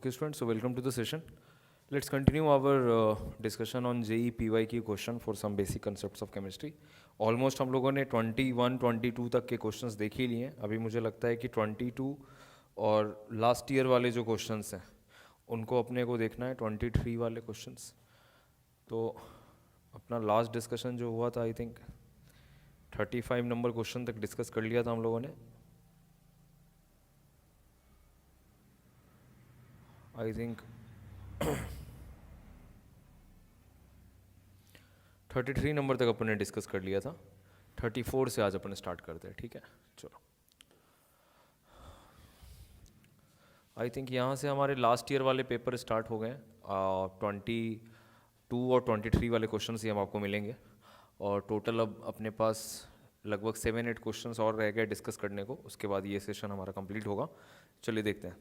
Okay, students, so welcome to the session. Let's continue our discussion on JEE PYQ question for some basic concepts of chemistry. Almost हम लोगों ने 21, 22 तक के questions देख ही लिए हैं. अभी मुझे लगता है कि 22 और लास्ट ईयर वाले जो क्वेश्चंस हैं उनको अपने को देखना है, 23 वाले क्वेश्चंस. तो अपना लास्ट डिस्कशन जो हुआ था, आई थिंक 35 नंबर क्वेश्चन तक डिस्कस कर लिया था हम लोगों ने. आई थिंक 33 नंबर तक अपन ने डिस्कस कर लिया था. 34 से आज अपन स्टार्ट करते हैं, ठीक है. चलो, आई थिंक यहाँ से हमारे लास्ट ईयर वाले पेपर स्टार्ट हो गए. 22 और 23 वाले क्वेश्चन ही हम आपको मिलेंगे और टोटल अब अपने पास लगभग 7-8 क्वेश्चंस और रह गए डिस्कस करने को. उसके बाद ये सेशन हमारा कंप्लीट होगा. चलिए देखते हैं.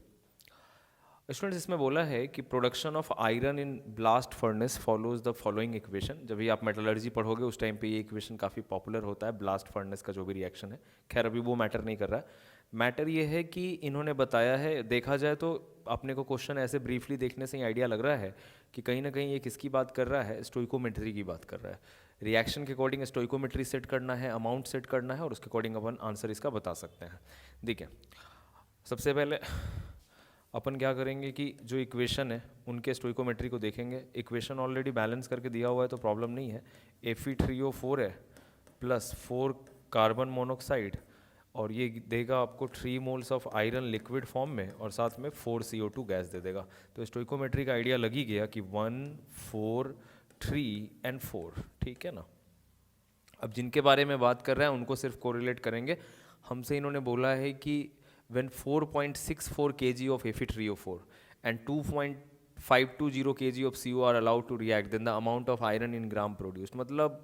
स्टूडेंट्स, इसमें बोला है कि production of iron in blast furnace follows the following equation. जब भी आप मेटलर्जी पढ़ोगे उस टाइम पे ये इक्वेशन काफ़ी पॉपुलर होता है. ब्लास्ट फर्नेस का जो भी रिएक्शन है, खैर अभी वो मैटर नहीं कर रहा है. मैटर ये है कि इन्होंने बताया है, देखा जाए तो अपने को क्वेश्चन ऐसे ब्रीफली देखने से ही आइडिया लग रहा है कि कहीं ना कहीं ये किसकी बात कर रहा है, स्टोइकोमेट्री की बात कर रहा है. रिएक्शन के अकॉर्डिंग स्टोइकोमेट्री सेट करना है, अमाउंट सेट करना है और उसके अकॉर्डिंग अपन आंसर इसका बता सकते हैं. देखिए, सबसे पहले अपन क्या करेंगे कि जो इक्वेशन है उनके स्टोइकोमेट्री को देखेंगे. इक्वेशन ऑलरेडी बैलेंस करके दिया हुआ है तो प्रॉब्लम नहीं है. Fe3O4 है प्लस 4 कार्बन मोनोक्साइड और ये देगा आपको 3 moles of iron liquid form में और साथ में 4 CO2 गैस दे देगा. तो स्टोइकोमेट्री का आइडिया लग ही गया कि 1, 4, 3 एंड 4, ठीक है ना. अब जिनके बारे में बात कर रहे हैं उनको सिर्फ कोरिलेट करेंगे. हमसे इन्होंने बोला है कि when 4.64 kg of Fe3O4 and 2.520 kg of CO are allowed to react, then the amount of iron in gram produced. मतलब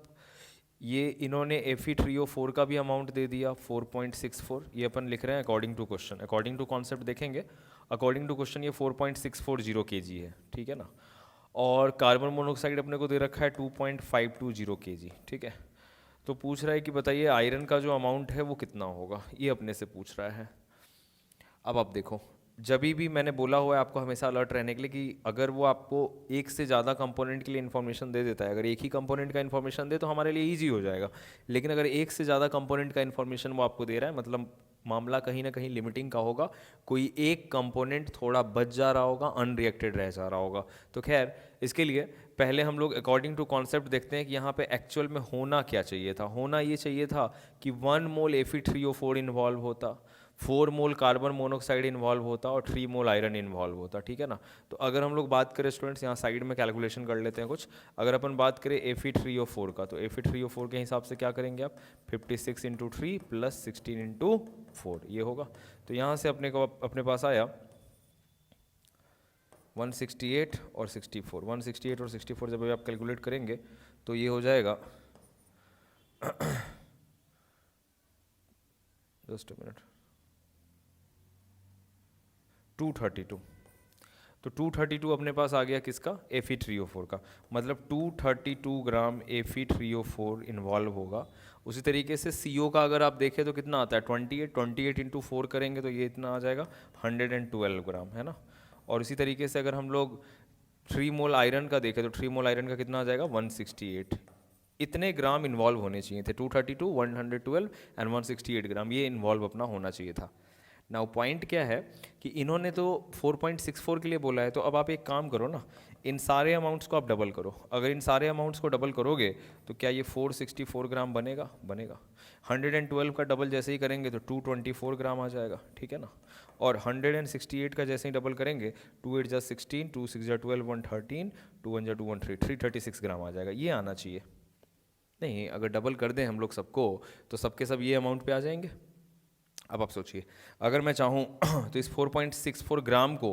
ये इन्होंने Fe3O4 का भी अमाउंट दे दिया 4.64. ये अपन लिख रहे हैं according to question. According to concept देखेंगे, अकॉर्डिंग टू क्वेश्चन ये 4.640 kg है, ठीक है ना. और कार्बन मोनोक्साइड अपने को दे रखा है 2.520 kg, ठीक है. तो पूछ रहा है कि बताइए आयरन का जो अमाउंट है वो कितना होगा, ये अपने से पूछ रहा है. अब आप देखो, जब भी मैंने बोला हुआ है आपको हमेशा अलर्ट रहने के लिए कि अगर वो आपको एक से ज़्यादा कंपोनेंट के लिए इन्फॉर्मेशन दे देता है, अगर एक ही कंपोनेंट का इन्फॉर्मेशन दे तो हमारे लिए इजी हो जाएगा. लेकिन अगर एक से ज़्यादा कंपोनेंट का इन्फॉर्मेशन वो आपको दे रहा है, मतलब मामला कहीं ना कहीं लिमिटिंग का होगा. कोई एक कंपोनेंट थोड़ा बच जा रहा होगा, अनरिएक्टेड रह जा रहा होगा. तो खैर, इसके लिए पहले हम लोग अकॉर्डिंग टू कॉन्सेप्ट देखते हैं कि यहाँ पे एक्चुअल में होना क्या चाहिए था. होना ये चाहिए था कि 1 मोल Fe3O4 इन्वॉल्व होता, 4 मोल कार्बन मोनोक्साइड इन्वॉल्व होता और 3 मोल आयरन इन्वॉल्व होता, ठीक है ना. तो अगर हम लोग बात करें स्टूडेंट्स, यहाँ साइड में कैलकुलेशन कर लेते हैं कुछ. अगर अपन बात करें Fe3O4 का, तो Fe3O4 के हिसाब से क्या करेंगे आप, 56 × 3 + 16 × 4 ये होगा. तो यहाँ से अपने को अपने पास आया 168 और 64. 168 और 64 जब आप कैलकुलेट करेंगे तो ये हो जाएगा जस्ट अ मिनट 232. तो 232 अपने पास आ गया किसका, Fe3O4 का. मतलब 232 ग्राम Fe3O4 इन्वॉल्व होगा. उसी तरीके से CO का अगर आप देखें तो कितना आता है, 28 × 4 करेंगे तो ये इतना आ जाएगा 112 ग्राम, है ना. और इसी तरीके से अगर हम लोग 3 मोल आयरन का देखें तो 3 मोल आयरन का कितना आ जाएगा, 168. इतने ग्राम इन्वॉल्व होने चाहिए थे. 232, 112 एंड 168 ग्राम ये इन्वॉल्व अपना होना चाहिए था. नाउ पॉइंट क्या है कि इन्होंने तो 4.64 के लिए बोला है, तो अब आप एक काम करो ना, इन सारे अमाउंट्स को आप डबल करो. अगर इन सारे अमाउंट्स को डबल करोगे तो क्या ये 464 ग्राम बनेगा, बनेगा. 112 का डबल जैसे ही करेंगे तो 224 ग्राम आ जाएगा, ठीक है ना. और 168 का जैसे ही डबल करेंगे 2 8 = 16, 2 6 = 12, 113, 2 1 = 2 13, 336 ग्राम आ जाएगा. ये आना चाहिए. नहीं, अगर डबल कर दें हम लोग सबको तो सबके सब ये अमाउंट पे आ जाएंगे. अब आप सोचिए, अगर मैं चाहूँ तो इस 4.64 ग्राम को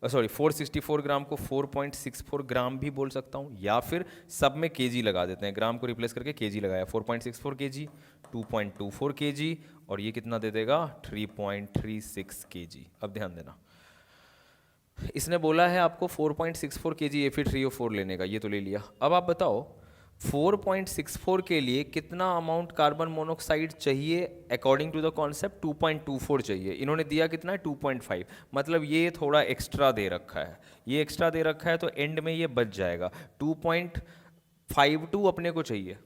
464 ग्राम को 4.64 ग्राम भी बोल सकता हूँ, या फिर सब में केजी लगा देते हैं. ग्राम को रिप्लेस करके केजी लगाया, 4.64 kg, 2.24 kg और ये कितना दे देगा, 3.36 kg. अब ध्यान देना, इसने बोला है आपको 4.64 kg Fe3O4 लेने का, ये तो ले लिया. अब आप बताओ 4.64 के लिए कितना अमाउंट कार्बन मोनोऑक्साइड चाहिए अकॉर्डिंग टू द कॉन्सेप्ट? 2.24 चाहिए। इन्होंने दिया कितना है? 2.5। मतलब ये थोड़ा एक्स्ट्रा दे रखा है, ये एक्स्ट्रा दे रखा है, तो एंड में ये बच जाएगा। 2.52 अपने को चाहिए,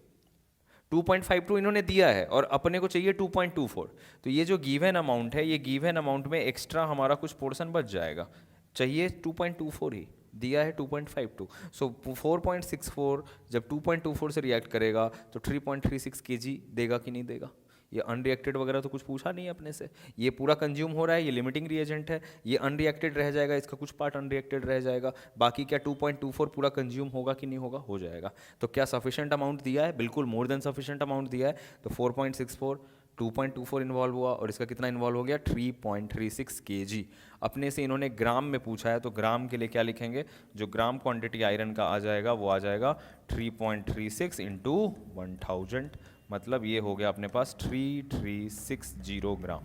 2.52 इन्होंने दिया है और अपने को चाहिए 2.24। तो ये जो गिवन अमाउंट है, ये गिवन अमाउंट में एक्स्ट्रा हमारा कुछ पोर्शन बच जाएगा। चाहिए 2.24 ही, दिया है 2.52। सो 4.64 जब 2.24 से रिएक्ट करेगा तो 3.36 kg देगा कि नहीं देगा? ये अनरिएक्टेड वगैरह तो कुछ पूछा नहीं है अपने से, ये पूरा कंज्यूम हो रहा है, ये लिमिटिंग रिएजेंट है, ये अनरिएक्टेड रह जाएगा, इसका कुछ पार्ट अनरिएक्टेड रह जाएगा, बाकी क्या 2.24 पूरा कंज्यूम होगा कि नहीं होगा? हो जाएगा। तो क्या सफिशिएंट अमाउंट दिया है? बिल्कुल मोर देन सफिशिएंट अमाउंट दिया है। तो 4.64, 2.24 इन्वॉल्व हुआ और इसका कितना इन्वॉल्व हो गया? 3.36 kg। अपने से इन्होंने ग्राम में पूछा है, तो ग्राम के लिए क्या लिखेंगे? जो ग्राम क्वांटिटी आयरन का आ जाएगा वो आ जाएगा 3.36 इंटू 1000, मतलब ये हो गया अपने पास 3360 ग्राम।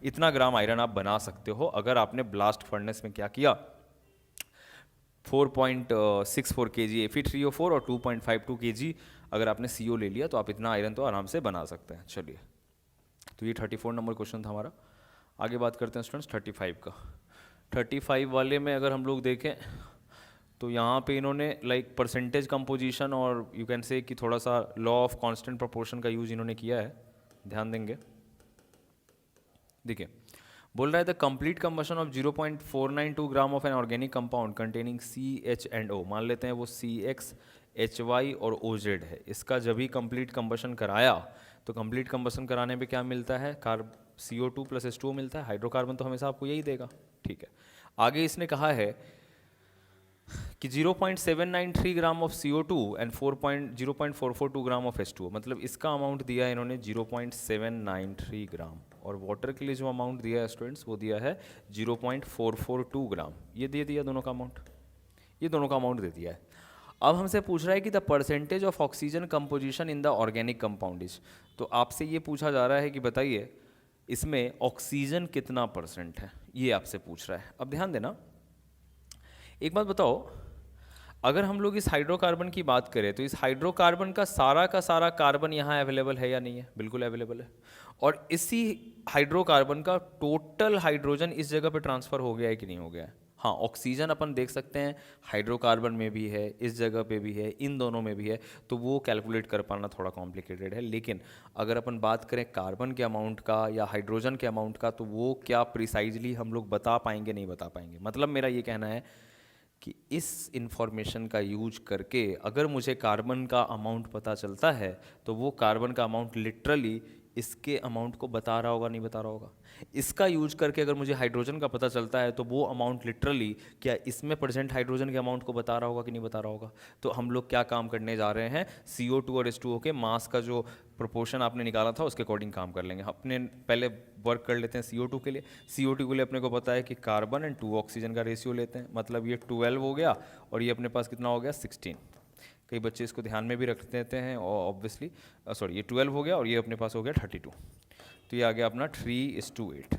इतना ग्राम आयरन आप बना सकते हो अगर आपने ब्लास्ट फर्नेस में क्या किया? 4.64 kg Fe3O4 और 2.52 kg अगर आपने CO ले लिया तो आप इतना आयरन तो आराम से बना सकते हैं। चलिए, तो ये 34 नंबर क्वेश्चन था हमारा। आगे बात करते हैं स्टूडेंट्स 35 का। 35 वाले में अगर हम लोग देखें तो यहाँ पे इन्होंने लाइक परसेंटेज कंपोजिशन और यू कैन से कि थोड़ा सा लॉ ऑफ कांस्टेंट प्रोपोर्शन का यूज इन्होंने किया है, ध्यान देंगे। देखिए, बोल रहा है the complete combustion of 0.492 gram of an organic compound containing CH&O, मान लेते हैं वो CX, HY और OZ है। इसका जब भी कंप्लीट कंबशन कराया तो कंप्लीट कंबशन कराने पे क्या मिलता है? CO2 प्लस H2O मिलता है। हाइड्रोकार्बन तो हमेशा आपको यही देगा, ठीक है। आगे इसने कहा है कि 0.793 gram of CO2 and 0.442 gram of H2O, मतलब इसका अमाउंट दिया है इन्होंने 0.793 ग्राम, और वाटर के लिए जो अमाउंट दिया है स्टूडेंट्स वो दिया है 0.442 ग्राम। ये दे दिया दोनों का अमाउंट, ये दोनों का अमाउंट दे दिया है। अब हमसे पूछ रहा है कि the percentage of oxygen composition in the organic compound is, तो आपसे ये पूछा जा रहा है कि बताइए इसमें ऑक्सीजन कितना परसेंट है, ये आपसे पूछ रहा है। अब ध्यान देना, एक बात बताओ, अगर हम लोग इस हाइड्रोकार्बन की बात करें तो इस हाइड्रोकार्बन का सारा कार्बन यहाँ अवेलेबल है या नहीं है? बिल्कुल अवेलेबल है। और इसी हाइड्रोकार्बन का टोटल हाइड्रोजन इस जगह पे ट्रांसफर हो गया है कि नहीं हो गया है? हाँ, ऑक्सीजन अपन देख सकते हैं हाइड्रोकार्बन में भी है, इस जगह पे भी है, इन दोनों में भी है, तो वो कैलकुलेट कर पाना थोड़ा कॉम्प्लिकेटेड है। लेकिन अगर अपन बात करें कार्बन के अमाउंट का या हाइड्रोजन के अमाउंट का, तो वो क्या प्रिसाइजली हम लोग बता पाएंगे? नहीं बता पाएंगे। मतलब मेरा ये कहना है कि इस इंफॉर्मेशन का यूज करके अगर मुझे कार्बन का अमाउंट पता चलता है तो वो कार्बन का अमाउंट लिटरली इसके अमाउंट को बता रहा होगा, नहीं बता रहा होगा। इसका यूज करके अगर मुझे हाइड्रोजन का पता चलता है तो वो अमाउंट लिटरली क्या इसमें प्रेजेंट हाइड्रोजन के अमाउंट को बता रहा होगा कि नहीं बता रहा होगा। तो हम लोग क्या काम करने जा रहे हैं? CO2 और H2O के मास का जो प्रोपोर्शन आपने निकाला था उसके अकॉर्डिंग काम कर लेंगे। अपने पहले वर्क कर लेते हैं CO2 के लिए। CO2 के लिए अपने को पता है कि कार्बन एंड 2 ऑक्सीजन का रेशियो लेते हैं, मतलब ये 12 हो गया और ये अपने पास कितना हो गया? 16। कई बच्चे इसको ध्यान में भी रख देते हैं और ऑब्वियसली सॉरी, ये 12 हो गया और ये अपने पास हो गया 32, तो ये आ गया अपना 3:8।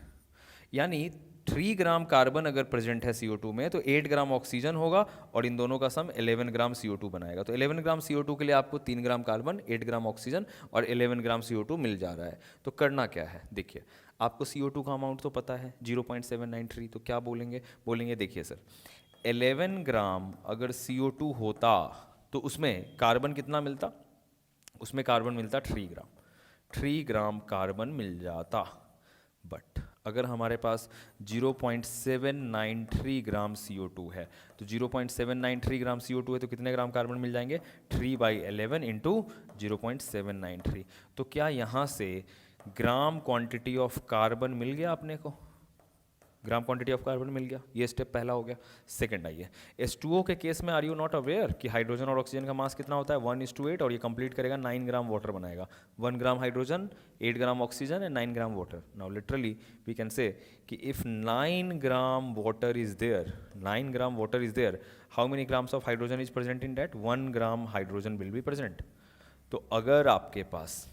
यानी 3 ग्राम कार्बन अगर प्रेजेंट है CO2 में तो 8 ग्राम ऑक्सीजन होगा और इन दोनों का सम 11 ग्राम CO2 बनाएगा। तो 11 ग्राम CO2 के लिए आपको 3 ग्राम कार्बन, 8 ग्राम ऑक्सीजन और 11 ग्राम CO2 मिल जा रहा है। तो करना क्या है? देखिए, आपको CO2 का अमाउंट तो पता है 0.793, तो क्या बोलेंगे? बोलेंगे देखिए सर, 11 ग्राम अगर CO2 होता तो उसमें कार्बन कितना मिलता? उसमें कार्बन मिलता 3 ग्राम, 3 ग्राम कार्बन मिल जाता। बट अगर हमारे पास 0.793 ग्राम CO2 है तो 0.793 ग्राम CO2 है तो कितने ग्राम कार्बन मिल जाएंगे? 3/11 इंटू 0.793। तो क्या यहाँ से ग्राम क्वांटिटी ऑफ कार्बन मिल गया अपने को? ग्राम क्वांटिटी ऑफ कार्बन मिल गया, ये स्टेप पहला हो गया। सेकंड आइए, H2O के केस में आर यू नॉट अवेयर कि हाइड्रोजन और ऑक्सीजन का मास कितना होता है? 1:8 और ये कंप्लीट करेगा 9 ग्राम वाटर बनाएगा। 1 gram hydrogen, 8 gram oxygen and 9 gram water. Now literally we can say कि if 9 gram water is there, 9 gram water is there, how many grams of hydrogen is present in that? 1 gram hydrogen will be present. तो अगर आपके पास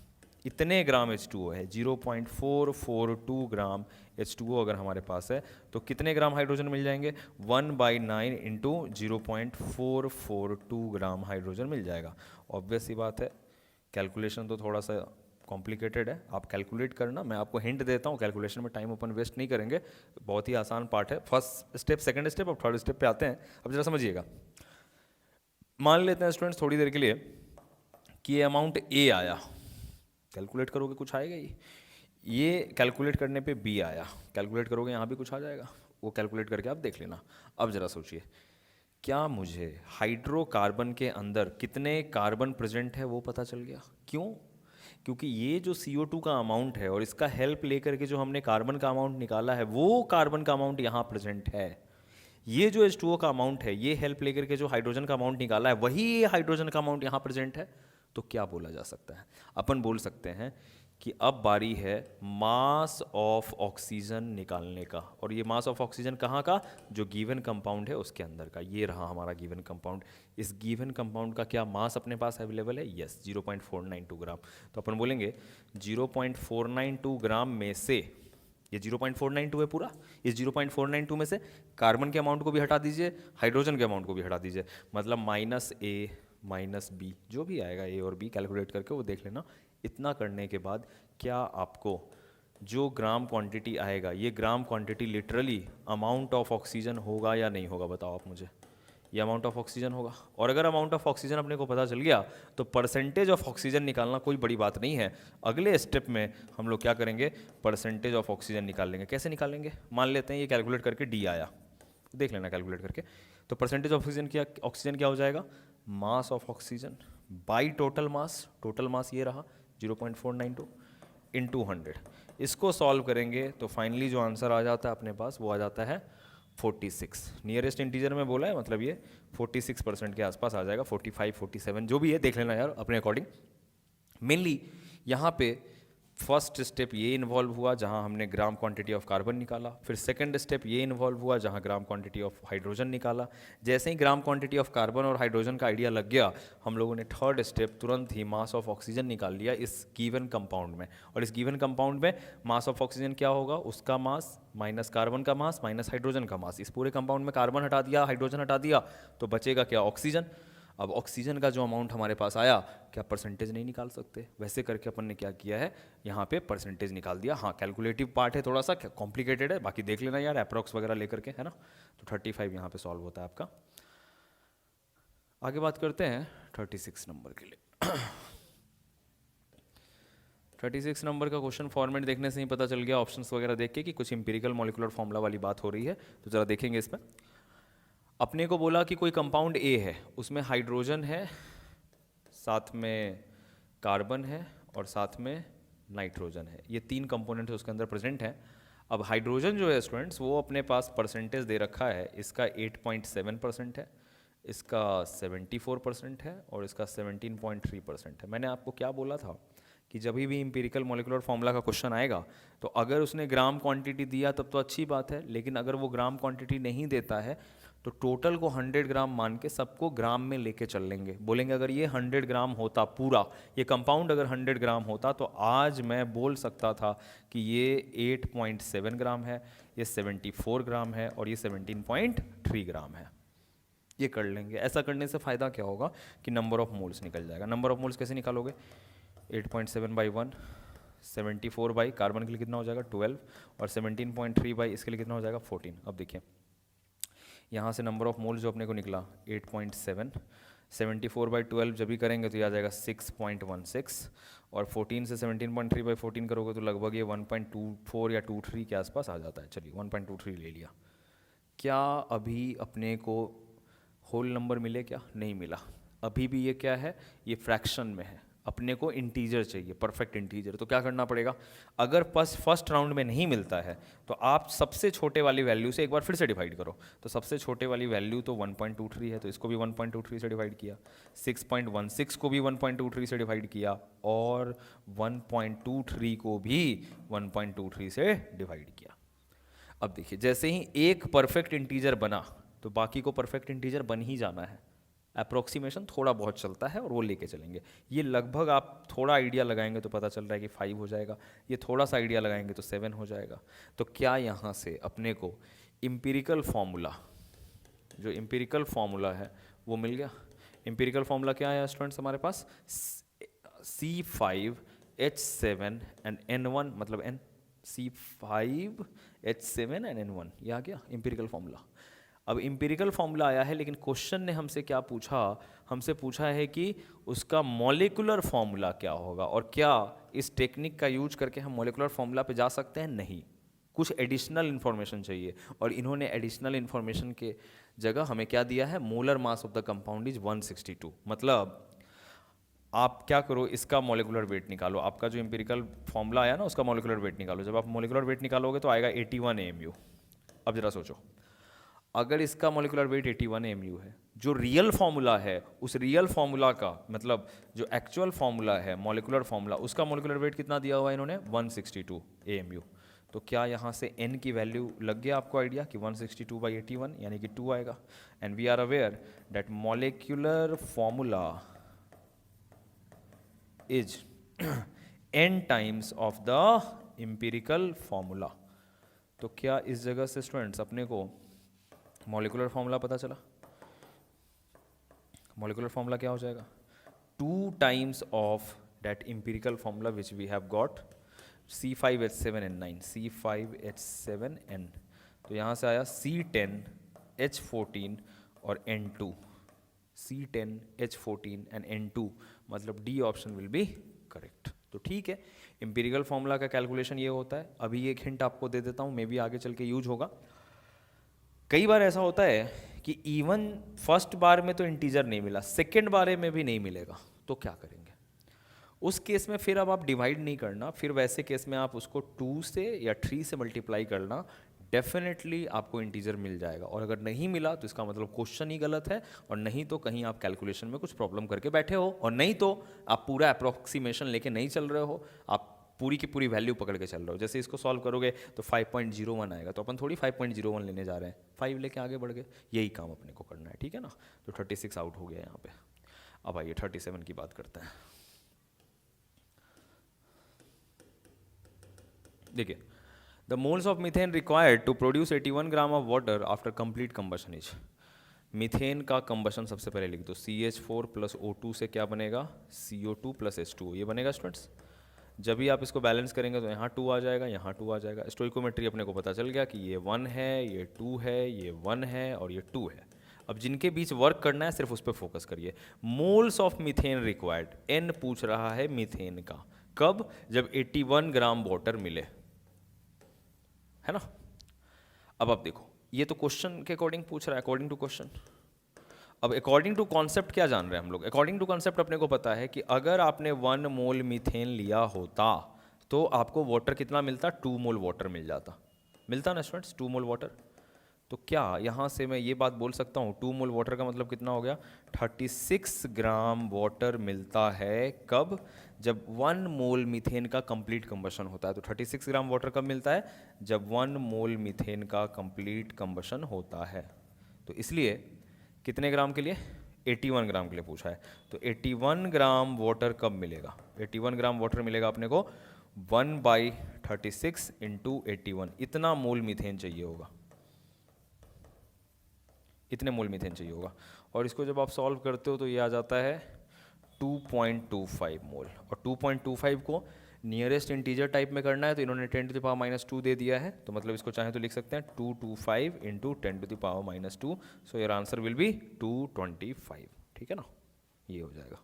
इतने ग्राम H2O है, 0.442 ग्राम H2O अगर हमारे पास है तो कितने ग्राम हाइड्रोजन मिल जाएंगे? 1/9 इंटू 0.442 ग्राम हाइड्रोजन मिल जाएगा। ऑब्वियस सी बात है, कैलकुलेशन तो थोड़ा सा कॉम्प्लिकेटेड है, आप कैलकुलेट करना, मैं आपको हिंट देता हूँ, कैलकुलेशन में टाइम अपन वेस्ट नहीं करेंगे, बहुत ही आसान पार्ट है। फर्स्ट स्टेप, सेकंड स्टेप, अब थर्ड स्टेप पे आते हैं। अब जरा समझिएगा, मान लेते हैं स्टूडेंट्स थोड़ी देर के लिए कि ये अमाउंट ए आया, कैलकुलेट करोगे कुछ आएगा, ये कैलकुलेट करने पे बी आया, कैलकुलेट करोगे यहाँ भी कुछ आ जाएगा, वो कैलकुलेट करके आप देख लेना। अब जरा सोचिए, क्या मुझे हाइड्रोकार्बन के अंदर कितने कार्बन प्रेजेंट है वो पता चल गया। क्यों? क्योंकि ये जो CO2 का अमाउंट है और इसका हेल्प लेकर के जो हमने कार्बन का अमाउंट निकाला है, वो कार्बन का अमाउंट यहाँ प्रेजेंट है। ये जो H2O का अमाउंट है, ये हेल्प लेकर के जो हाइड्रोजन का अमाउंट निकाला है, वही हाइड्रोजन का अमाउंट यहाँ प्रेजेंट है। तो क्या बोला जा सकता है? अपन बोल सकते हैं कि अब बारी है मास ऑफ ऑक्सीजन निकालने का। और ये मास ऑफ ऑक्सीजन कहाँ का? जो गिवन कंपाउंड है उसके अंदर का। ये रहा हमारा गिवन कंपाउंड। इस गिवन कंपाउंड का क्या मास अपने पास अवेलेबल है? यस, 0.492 ग्राम। तो अपन बोलेंगे 0.492 ग्राम में से, ये 0.492 है पूरा, इस 0.492 में से कार्बन के अमाउंट को भी हटा दीजिए, हाइड्रोजन के अमाउंट को भी हटा दीजिए, मतलब -A -B जो भी आएगा, A और B कैलकुलेट करके वो देख लेना। इतना करने के बाद क्या आपको जो ग्राम क्वांटिटी आएगा, ये gram quantity literally amount of oxygen होगा या नहीं होगा? बताओ आप मुझे। ये अमाउंट ऑफ ऑक्सीजन होगा। और अगर अमाउंट ऑफ ऑक्सीजन अपने को पता चल गया तो परसेंटेज ऑफ ऑक्सीजन निकालना कोई बड़ी बात नहीं है। अगले स्टेप में हम लोग क्या करेंगे? परसेंटेज ऑफ ऑक्सीजन निकाल लेंगे। कैसे निकालेंगे? मान लेते हैं ये कैलकुलेट करके D आया, देख लेना कैलकुलेट करके। तो परसेंटेज ऑफ ऑक्सीजन क्या हो जाएगा? Mass of oxygen by total mass. Total mass ये रहा 0.492 इंटू 100। इसको सॉल्व करेंगे तो फाइनली जो आंसर आ जाता है अपने पास, वो आ जाता है 46। नियरेस्ट इंटीजर में बोला है, मतलब ये 46% के आसपास आ जाएगा, 45 47 जो भी है, देख लेना यार अपने अकॉर्डिंग। मेनली यहाँ पे फर्स्ट स्टेप ये इन्वॉल्व हुआ जहाँ हमने ग्राम क्वांटिटी ऑफ कार्बन निकाला, फिर सेकंड स्टेप ये इन्वॉल्व हुआ जहाँ ग्राम क्वांटिटी ऑफ हाइड्रोजन निकाला। जैसे ही ग्राम क्वांटिटी ऑफ कार्बन और हाइड्रोजन का आइडिया लग गया, हम लोगों ने थर्ड स्टेप तुरंत ही मास ऑफ ऑक्सीजन निकाल लिया इस गिवन कंपाउंड में। और इस गिवन कंपाउंड में मास ऑफ ऑक्सीजन क्या होगा? उसका मास माइनस कार्बन का मास माइनस हाइड्रोजन का मास। इस पूरे कंपाउंड में कार्बन हटा दिया, हाइड्रोजन हटा दिया, तो बचेगा क्या? ऑक्सीजन। अब ऑक्सीजन का जो अमाउंट हमारे पास आया, क्या परसेंटेज नहीं निकाल सकते? वैसे करके अपन ने क्या किया है, यहाँ पे परसेंटेज निकाल दिया। हाँ, कैलकुलेटिव पार्ट है, थोड़ा सा कॉम्प्लिकेटेड है, बाकी देख लेना यार अप्रॉक्स वगैरह लेकर के, है ना। तो 35 यहाँ पे सॉल्व होता है आपका। आगे बात करते हैं 36 नंबर के लिए। 36 नंबर का क्वेश्चन फॉर्मेट देखने से ही पता चल गया, ऑप्शंस वगैरह देख के, कि कुछ इंपीरिकल मॉलिक्यूलर फॉर्मूला वाली बात हो रही है। तो ज़रा देखेंगे इसमें। अपने को बोला कि कोई कंपाउंड ए है, उसमें हाइड्रोजन है, साथ में कार्बन है और साथ में नाइट्रोजन है। ये 3 कंपोनेंट उसके अंदर प्रेजेंट हैं। अब हाइड्रोजन जो है स्टूडेंट्स, वो अपने पास परसेंटेज दे रखा है, इसका 8.7% है, इसका 74% है और इसका 17.3% है। मैंने आपको क्या बोला था कि जब भी इंपीरिकल मॉलिक्यूलर फॉर्मूला का क्वेश्चन आएगा तो अगर उसने ग्राम क्वांटिटी दिया तब तो अच्छी बात है, लेकिन अगर वो ग्राम क्वांटिटी नहीं देता है तो टोटल को 100 ग्राम मान के सबको ग्राम में लेके चल लेंगे। बोलेंगे अगर ये 100 ग्राम होता, पूरा ये कंपाउंड अगर 100 ग्राम होता तो आज मैं बोल सकता था कि ये 8.7 ग्राम है, ये 74 ग्राम है और ये 17.3 ग्राम है। ये कर लेंगे। ऐसा करने से फ़ायदा क्या होगा कि नंबर ऑफ मोल्स निकल जाएगा। नंबर ऑफ मोल्स कैसे निकालोगे? 8.7 बाई 1, 74 बाई कार्बन के लिए कितना हो जाएगा? 12, और 17.3 बाई इसके लिए कितना हो जाएगा? 14। अब देखिए यहाँ से नंबर ऑफ मोल्स जो अपने को निकला 8.7, 74 बाई 12 जब भी करेंगे तो ये आ जाएगा 6.16, और 14 से 17.3 बाई 14 करोगे तो लगभग ये 1.24 या 23 के आसपास आ जाता है। चलिए 1.23 ले लिया। क्या अभी अपने को होल नंबर मिले? क्या नहीं मिला। अभी भी ये क्या है? ये फ्रैक्शन में है। अपने को इंटीजर चाहिए, परफेक्ट इंटीजर। तो क्या करना पड़ेगा? अगर फर्स्ट राउंड में नहीं मिलता है तो आप सबसे छोटे वाली वैल्यू से एक बार फिर से डिवाइड करो। तो सबसे छोटे वाली वैल्यू तो 1.23 है, तो इसको भी 1.23 से डिवाइड किया, 6.16 को भी 1.23 से डिवाइड किया, और 1.23 को भी 1.23 से डिवाइड किया। अब देखिए, जैसे ही एक परफेक्ट इंटीजर बना तो बाकी को परफेक्ट इंटीजर बन ही जाना है। अप्रोक्सीमेशन थोड़ा बहुत चलता है और वो लेके चलेंगे। ये लगभग आप थोड़ा आइडिया लगाएंगे तो पता चल रहा है कि 5 हो जाएगा, ये थोड़ा सा आइडिया लगाएंगे तो 7 हो जाएगा। तो क्या यहाँ से अपने को इम्पिरिकल फॉर्मूला, जो इम्पिरिकल फॉर्मूला है वो मिल गया। इम्पिरिकल फॉर्मूला क्या है स्टूडेंट्स हमारे पास, C5H7 एंड N1, मतलब N, C5H7 एंड N1, ये आ गया इम्पिरिकल फॉर्मूला। अब इम्पिरिकल फॉर्मूला आया है, लेकिन क्वेश्चन ने हमसे क्या पूछा, हमसे पूछा है कि उसका मॉलिक्यूलर फॉर्मूला क्या होगा, और क्या इस टेक्निक का यूज करके हम मॉलिक्यूलर फॉर्मूला पे जा सकते हैं, नहीं, कुछ एडिशनल इन्फॉर्मेशन चाहिए। और इन्होंने एडिशनल इन्फॉर्मेशन के जगह हमें क्या दिया है, molar mass of the compound is 162। मतलब आप क्या करो, इसका मॉलिक्यूलर वेट निकालो, आपका जो एम्पिरिकल फॉर्मूला आया ना उसका मॉलिक्यूलर वेट निकालो। जब आप मॉलिक्यूलर वेट निकालोगे तो आएगा 81 AMU। अब जरा सोचो, अगर इसका मॉलिक्यूलर वेट 81 AMU है, जो रियल फॉर्मूला है उस रियल फॉर्मूला का, मतलब जो एक्चुअल फॉर्मूला है मॉलिक्यूलर फॉर्मूला, उसका मॉलिक्यूलर वेट कितना दिया हुआ है इन्होंने, 162 AMU। तो क्या यहाँ से n की वैल्यू लग गया आपको आइडिया कि 162/81 यानी कि 2 आएगा। And we are aware that molecular formula is n times of the empirical formula. तो क्या इस जगह से स्टूडेंट्स अपने को मॉलिक्यूलर फॉर्मूला पता चला। मॉलिक्यूलर फॉर्मूला क्या हो जाएगा, 2 times of that empirical formula which we have got, C5H7N9, C5H7N। तो यहाँ से आया C10H14 और N2, C10H14 एंड N2, मतलब D option will be correct. तो ठीक है, एम्पिरिकल फॉर्मूला का कैलकुलेशन ये होता है। अभी एक हिंट आपको दे देता हूँ, मे बी आगे चल के यूज होगा। कई बार ऐसा होता है कि इवन फर्स्ट बार में तो इंटीजर नहीं मिला, सेकेंड बार में भी नहीं मिलेगा, तो क्या करेंगे उस केस में, फिर अब आप डिवाइड नहीं करना, फिर वैसे केस में आप उसको 2 से या 3 से मल्टीप्लाई करना, डेफिनेटली आपको इंटीजर मिल जाएगा। और अगर नहीं मिला तो इसका मतलब क्वेश्चन ही गलत है, और नहीं तो कहीं आप कैलकुलेशन में कुछ प्रॉब्लम करके बैठे हो, और नहीं तो आप पूरा अप्रोक्सीमेशन लेके नहीं चल रहे हो, आप पूरी की पूरी वैल्यू पकड़ के चल रहे हो। जैसे इसको सॉल्व करोगे तो 5.01 आएगा, तो अपन थोड़ी 5.01 लेने जा रहे हैं, 5 लेके आगे बढ़ गए। यही काम अपने को करना है, ठीक है ना। तो 36 आउट हो गया यहाँ पे। अब आइए 37 की बात करते हैं। देखिए, the moles of methane required to produce 81 gram of water after complete combustion is. Methane का कंबशन सबसे पहले लिख दो, CH4 + O2 से क्या बनेगा, CO2 + H2O, ये बनेगा स्टूडेंट्स। जब भी आप इसको बैलेंस करेंगे तो यहाँ 2 आ जाएगा, यहाँ 2 आ जाएगा। स्टोइकोमेट्री अपने को पता चल गया कि ये 1 है, ये 2 है, ये 1 है और ये 2 है। अब जिनके बीच वर्क करना है सिर्फ उस पर फोकस करिए। Moles of methane required, N पूछ रहा है मीथेन का, कब, जब 81 ग्राम वाटर मिले, है ना। अब आप देखो, ये तो क्वेश्चन के अकॉर्डिंग पूछ रहा है, अकॉर्डिंग टू क्वेश्चन। अब अकॉर्डिंग टू कॉन्सेप्ट क्या जान रहे हैं हम लोग, अकॉर्डिंग टू कॉन्सेप्ट अपने को पता है कि अगर आपने 1 मोल मीथेन लिया होता तो आपको वाटर कितना मिलता, 2 मोल वाटर मिल जाता, मिलता ना स्टूडेंट्स, 2 मोल वाटर। तो क्या यहाँ से मैं ये बात बोल सकता हूँ, 2 मोल वाटर का मतलब कितना हो गया, 36 ग्राम वाटर मिलता है, कब, जब 1 मोल मीथेन का कंप्लीट कंबशन होता है। तो 36 ग्राम वाटर कब मिलता है, जब 1 मोल मीथेन का कंप्लीट कंबशन होता है। तो इसलिए कितने ग्राम के लिए, 81 ग्राम के लिए पूछा है। तो 81 ग्राम वाटर कब मिलेगा, 81 ग्राम वाटर मिलेगा अपने को 1/36 × 81, इतना मोल मीथेन चाहिए होगा, इतने मोल मीथेन चाहिए होगा। और इसको जब आप सॉल्व करते हो तो ये आ जाता है 2.25 मोल। और 2.25 को नियरेस्ट इंटीजर टाइप में करना है तो इन्होंने 10⁻² दे दिया है, तो मतलब इसको चाहे तो लिख सकते हैं 225 × 10⁻²। So your answer will be 225, ठीक है ना, ये हो जाएगा।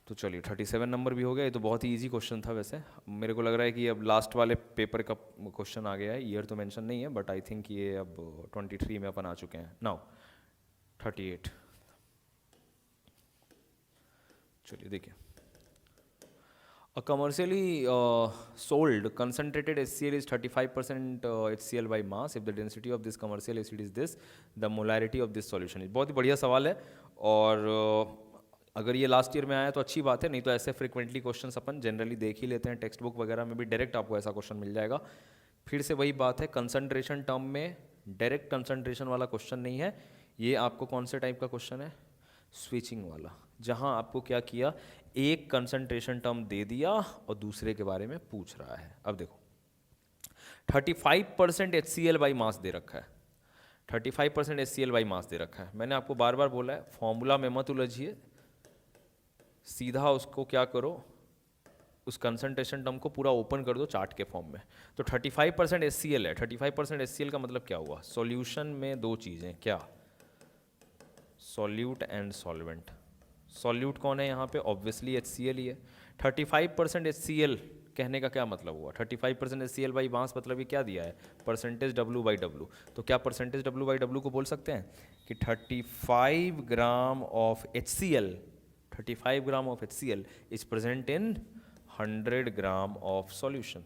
तो चलिए 37 नंबर भी हो गया। ये तो बहुत ही इजी क्वेश्चन था वैसे, मेरे को लग रहा है कि अब लास्ट वाले पेपर का क्वेश्चन आ गया है, ईयर तो मेंशन नहीं है बट आई थिंक ये अब 23 में अपन आ चुके हैं। नाउ 38, चलिए देखिए, A commercially sold concentrated HCl is 35% HCl by mass. If the density of this commercial acid is this, the molarity of this solution is। बहुत ही बढ़िया सवाल है, और अगर ये लास्ट ईयर में आया तो अच्छी बात है, नहीं तो ऐसे फ्रिक्वेंटली क्वेश्चंस अपन जनरली देख ही लेते हैं, टेक्स्ट बुक वगैरह में भी डायरेक्ट आपको ऐसा क्वेश्चन मिल जाएगा। फिर से वही बात है, कंसंट्रेशन टर्म में डायरेक्ट कंसंट्रेशन वाला क्वेश्चन नहीं है, ये आपको कौन से टाइप का क्वेश्चन है? स्विचिंग वाला, जहां आपको क्या किया, एक कंसंट्रेशन टर्म दे दिया और दूसरे के बारे में पूछ रहा है। अब देखो 35% HCl बाई मास दे रखा है, 35% HCl बाई मास दे रखा है। मैंने आपको बार बार बोला है फॉर्मूला में मत उलझिए, सीधा उसको क्या करो, उस कंसंट्रेशन टर्म को पूरा ओपन कर दो चार्ट के फॉर्म में। तो 35% HCl है, 35% HCl का मतलब क्या हुआ, सॉल्यूशन में दो चीज़ें, क्या, सॉल्यूट एंड सॉल्वेंट। सॉल्यूट कौन है यहाँ पे, ऑब्वियसली HCl ही है। 35% HCl कहने का क्या मतलब हुआ, 35% HCl बाई मास मतलब ये क्या दिया है, परसेंटेज W/W। तो क्या परसेंटेज W/W को बोल सकते हैं कि 35 gram of HCl, 35 gram of HCl is present in 100 gram of solution.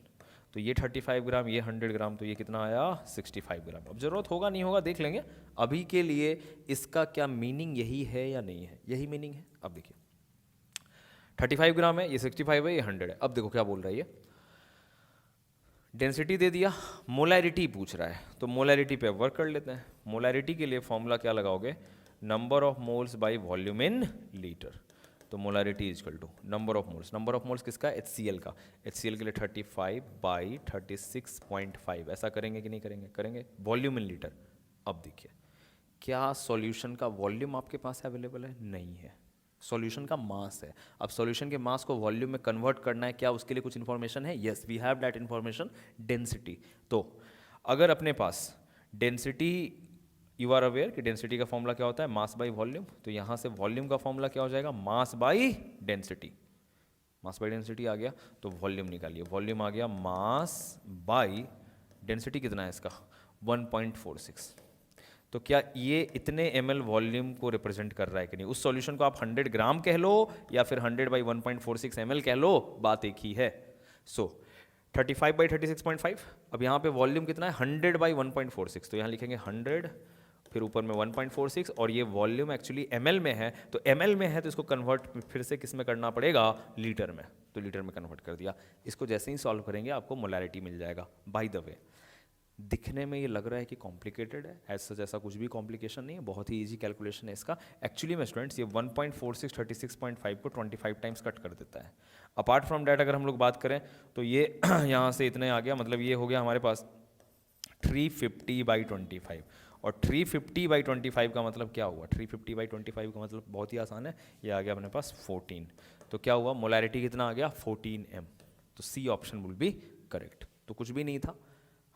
तो ये 35 ग्राम, ये 100 ग्राम, तो ये कितना आया, 65 ग्राम। अब जरूरत होगा नहीं होगा देख लेंगे, अभी के लिए इसका क्या मीनिंग यही है या नहीं है, यही मीनिंग है। अब देखिए 35 ग्राम है, ये 65 है, ये 100 है। अब देखो क्या बोल रहा है ये, डेंसिटी दे दिया, मोलैरिटी पूछ रहा है, तो मोलैरिटी पे वर्क कर लेते हैं। मोलैरिटी के लिए फॉर्मूला क्या लगाओगे, number of moles by volume in litre. तो molarity is equal to number of moles, number of moles किसका, HCl का, HCl के लिए 35 बाई 36.5, ऐसा करेंगे कि नहीं करेंगे, करेंगे, वॉल्यूम इन लीटर। अब देखिए क्या सॉल्यूशन का वॉल्यूम आपके पास अवेलेबल है, नहीं है, सॉल्यूशन का मास है। अब सॉल्यूशन के मास को वॉल्यूम में कन्वर्ट करना है, क्या उसके लिए कुछ इन्फॉर्मेशन है, yes we have that information, density. तो अगर अपने पास डेंसिटी, यू आर अवेयर कि डेंसिटी का फॉर्मूला क्या होता है, मास बाई वॉल्यूम, तो यहाँ से वॉल्यूम का फॉर्मूला क्या हो जाएगा, mass by density. Mass by density आ गया तो वॉल्यूम निकालिए, वॉल्यूम आ गया मास बाई डेंसिटी, कितना है इसका 1.46। तो क्या ये इतने ml वॉल्यूम को रिप्रेजेंट कर रहा है कि नहीं, उस सॉल्यूशन को आप 100 ग्राम कह लो या फिर 100 बाई 1.46 ml कह लो, बात एक ही है। सो 35 बाई 36.5, अब यहाँ पे वॉल्यूम कितना है 100 बाई 1.46, तो यहाँ लिखेंगे 100 फिर ऊपर में 1.46, और ये वॉल्यूम एक्चुअली ml में है, तो ml में है तो इसको कन्वर्ट फिर से किस में करना पड़ेगा, लीटर में, तो लीटर में कन्वर्ट कर दिया। इसको जैसे ही सॉल्व करेंगे आपको मोलैरिटी मिल जाएगा। बाय द वे दिखने में ये लग रहा है कि कॉम्प्लिकेटेड है, ऐसा जैसा कुछ भी कॉम्प्लिकेशन नहीं है, बहुत ही इजी कैलकुलेशन है इसका। एक्चुअली में स्टूडेंट्स ये 1.46 36.5 को 25 टाइम्स कट कर देता है। अपार्ट फ्रॉम डैट अगर हम लोग बात करें तो ये यहाँ से इतने आ गया, मतलब ये हो गया हमारे पास 350/25, और 350/25 का मतलब क्या हुआ, 350/25 का मतलब बहुत ही आसान है, ये आ गया अपने पास 14। तो क्या हुआ, मोलैरिटी कितना आ गया 14 m, तो C option will be correct. तो कुछ भी नहीं था,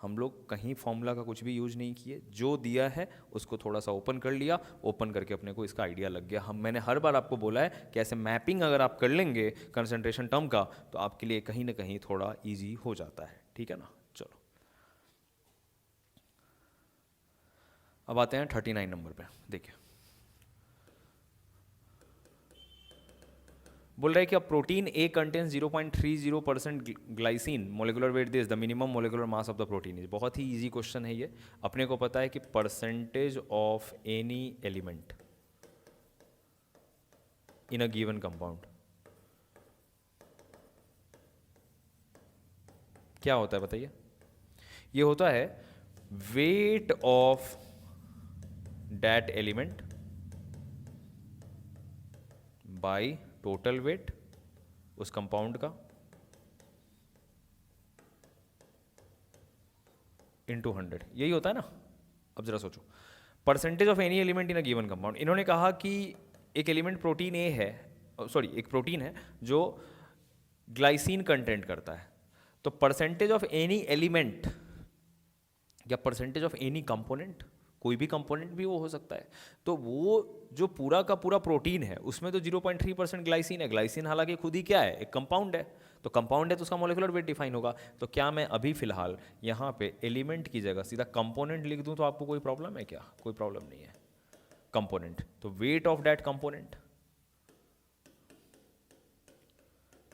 हम लोग कहीं फॉर्मूला का कुछ भी यूज नहीं किए, जो दिया है उसको थोड़ा सा ओपन कर लिया, ओपन करके अपने को इसका आइडिया लग गया। मैंने हर बार आपको बोला है कि ऐसे मैपिंग अगर आप कर लेंगे कंसंट्रेशन टर्म का तो आपके लिए कहीं ना कहीं थोड़ा इजी हो जाता है, ठीक है ना। चलो अब आते हैं 39 नंबर पे। देखिए बोल रहा है कि अब protein A contains 0.30% glycine, molecular weight this, the minimum molecular mass of the protein is. बहुत ही इजी क्वेश्चन है ये, अपने को पता है कि percentage of any element in a given compound क्या होता है बताइए, ये होता है wait of that element by total weight उस कंपाउंड का इंटू 100, यही होता है ना। अब जरा सोचो, percentage of any element in a given compound, इन्होंने कहा कि एक एलिमेंट प्रोटीन ए है, सॉरी एक प्रोटीन है जो ग्लाइसिन कंटेंट करता है, तो परसेंटेज ऑफ एनी एलिमेंट या परसेंटेज ऑफ एनी कंपोनेंट, कोई भी कंपोनेंट भी वो हो सकता है, तो वो जो पूरा का पूरा प्रोटीन है उसमें तो 0.3% ग्लाइसिन है। ग्लाइसिन हालांकि खुद ही क्या है, एक कंपाउंड है, तो कंपाउंड है तो उसका मोलिकुलर वेट डिफाइन होगा। तो क्या मैं अभी फिलहाल यहाँ पे एलिमेंट की जगह सीधा कंपोनेंट लिख दूँ तो आपको कोई प्रॉब्लम है क्या, कोई प्रॉब्लम नहीं है। कंपोनेंट, तो weight of that component,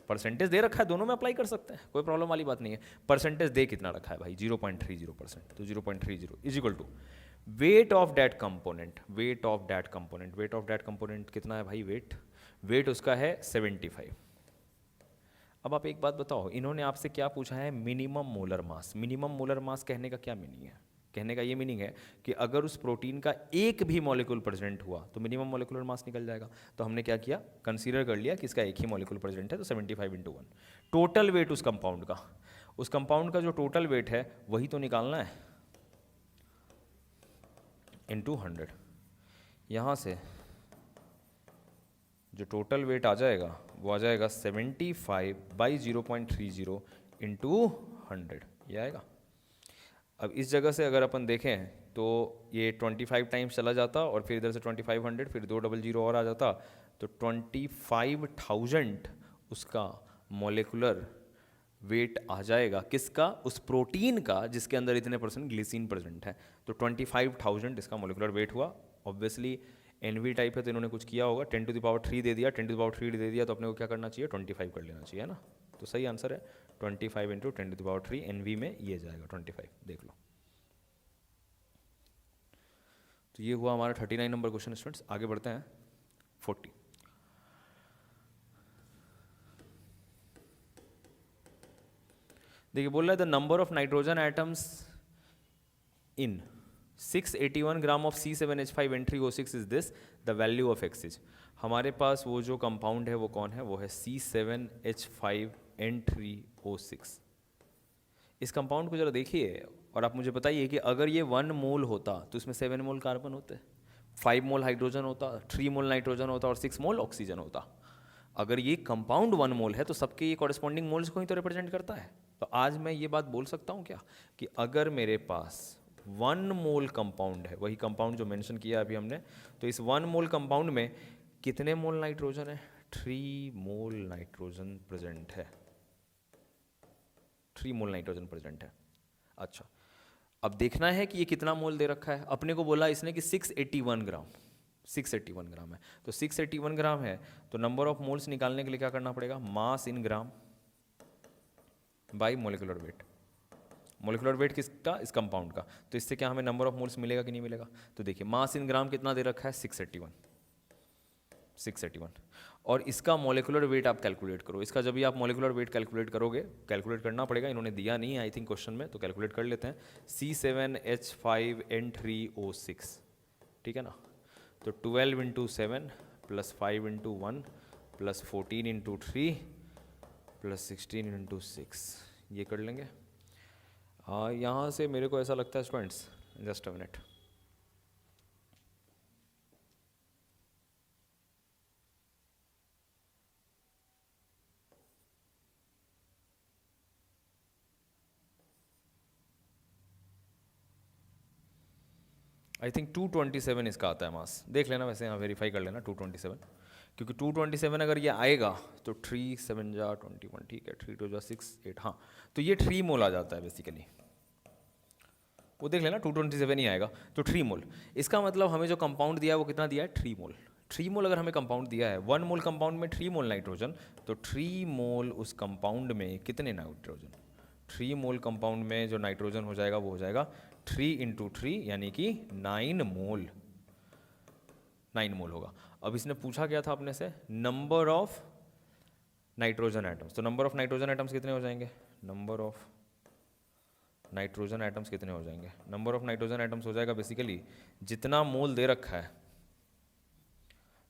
percentage दे रखा है, दोनों में अप्लाई कर सकते हैं, कोई प्रॉब्लम वाली बात नहीं है। परसेंटेज दे कितना रखा है भाई, 0.30%, तो 0.30 is equal to weight of that component, weight of that component, weight of that component कितना है भाई, वेट उसका है 75। अब आप एक बात बताओ, इन्होंने आपसे क्या पूछा है, minimum molar mass. Minimum molar mass कहने का क्या मीनिंग है, कहने का ये मीनिंग है कि अगर उस प्रोटीन का एक भी मॉलिक्यूल प्रेजेंट हुआ तो मिनिमम मॉलिक्यूलर मास निकल जाएगा। तो हमने क्या किया, कंसीडर कर लिया कि इसका एक ही मॉलिक्यूल प्रेजेंट है, तो 75 × 1 टोटल वेट उस कंपाउंड का, उस कंपाउंड का जो टोटल वेट है वही तो निकालना है इंटू 100। यहाँ से जो टोटल वेट आ जाएगा वो आ जाएगा 75 / 0.30 इंटू 100, ये आएगा। अब इस जगह से अगर अपन देखें तो ये 25 टाइम्स चला जाता और फिर इधर से 2500, फिर 200 और आ जाता, तो 25,000 उसका मॉलिक्यूलर वेट आ जाएगा। किसका? उस प्रोटीन का जिसके अंदर इतने % ग्लिसिन प्रेजेंट है। तो 25,000 इसका मॉलिक्यूलर वेट हुआ। ऑब्वियसली NV टाइप है तो इन्होंने कुछ किया होगा, 10³ दे दिया, 10³ दे दिया, तो अपने को क्या करना चाहिए, 25 कर लेना चाहिए, है ना। तो सही आंसर है 25 × 10³ NV में ये जाएगा 25, देख लो। तो ये हुआ हमारा 39 नंबर क्वेश्चन। स्टूडेंट्स आगे बढ़ते हैं 40। देखिए बोल रहा है the number of nitrogen atoms in 681 gram of C7H5 N3O6 is this, the value of X is. हमारे पास वो जो कंपाउंड है वो कौन है, वो है C7H5 N3O6। इस कंपाउंड को जरा देखिए और आप मुझे बताइए कि अगर ये 1 मोल होता तो इसमें 7 मोल कार्बन होते, 5 मोल हाइड्रोजन होता, 3 मोल नाइट्रोजन होता और 6 मोल ऑक्सीजन होता। अगर ये कंपाउंड 1 मोल है तो सबके ये कॉरेस्पॉन्डिंग मोल्स को ही तो रिप्रेजेंट करता है। तो आज मैं ये बात बोल सकता हूँ क्या कि अगर मेरे पास 1 मोल कंपाउंड है, वही कंपाउंड जो मेंशन किया अभी हमने, तो इस 1 मोल कंपाउंड में कितने मोल नाइट्रोजन है, 3 मोल नाइट्रोजन प्रेजेंट है, 3 मोल नाइट्रोजन प्रेजेंट है। अच्छा, अब देखना है कि ये कितना मोल दे रखा है। अपने को बोला इसने कि 681 ग्राम, 681 ग्राम है, तो 681 ग्राम है तो नंबर ऑफ मोल्स निकालने के लिए क्या करना पड़ेगा, mass in gram by molecular weight. Molecular weight किसका, इस कंपाउंड का। तो इससे क्या हमें नंबर ऑफ मोल्स मिलेगा कि नहीं मिलेगा। तो देखिए मास इन ग्राम कितना दे रखा है, 681, और इसका मोलिकुलर वेट आप कैलकुलेट करो। इसका जब भी आप मोलिकुलर वेट कैलकुलेट करोगे, कैलकुलेट करना पड़ेगा, इन्होंने दिया नहीं है आई थिंक क्वेश्चन में, तो कैलकुलेट कर लेते हैं। C7H5 N3O6, ठीक है ना। तो 12 × 7 + 5 × 1 + 14 × 3 + 16 × 6, ये कर लेंगे। हाँ, यहाँ से मेरे को ऐसा लगता है students, just a minute, I think 227 इसका आता है मास, देख लेना, वैसे यहाँ वेरीफाई कर लेना 227, क्योंकि 227 अगर ये आएगा तो 3 7 जा 21, ठीक है, 3 2 जा 6 8, हाँ, तो ये 3 मोल आ जाता है बेसिकली, वो देख लेना 227 ही आएगा, तो 3 मोल। इसका मतलब हमें जो कंपाउंड दिया है वो कितना दिया है, 3 मोल। 3 मोल अगर हमें कंपाउंड दिया है, 1 मोल कंपाउंड में 3 मोल नाइट्रोजन, तो 3 मोल उस कंपाउंड में कितने नाइट्रोजन, 3 मोल कंपाउंड में जो नाइट्रोजन हो जाएगा वो हो जाएगा 3 × 3 यानी कि 9 मोल, 9 मोल होगा। अब इसने पूछा क्या था अपने से, नंबर ऑफ नाइट्रोजन एटम्स, तो नंबर ऑफ नाइट्रोजन एटम्स कितने हो जाएंगे, नंबर ऑफ नाइट्रोजन एटम्स कितने हो जाएंगे, नंबर ऑफ नाइट्रोजन एटम्स हो जाएगा बेसिकली जितना मोल दे रखा है,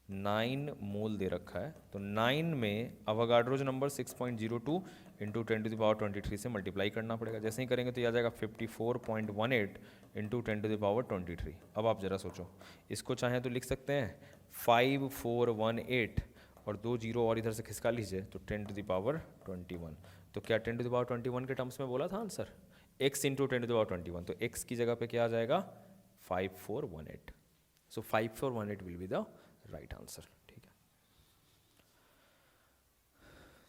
9 मोल दे रखा है, तो 9 में अवोगाड्रोज नंबर 6.02 × 10⁻23 से मल्टीप्लाई करना पड़ेगा। जैसे ही करेंगे तो यह आ जाएगा 54.18 × 10⁻23। अब आप जरा सोचो, इसको चाहें तो लिख सकते हैं 5418 और 2 जीरो और इधर से खिसका लीजिए तो 10⁻21। तो क्या 10⁻21 के टर्म्स में बोला था आंसर, x × 10⁻21, तो x की जगह पे क्या आ जाएगा 5418। सो 5418 will be the right answer, ठीक है।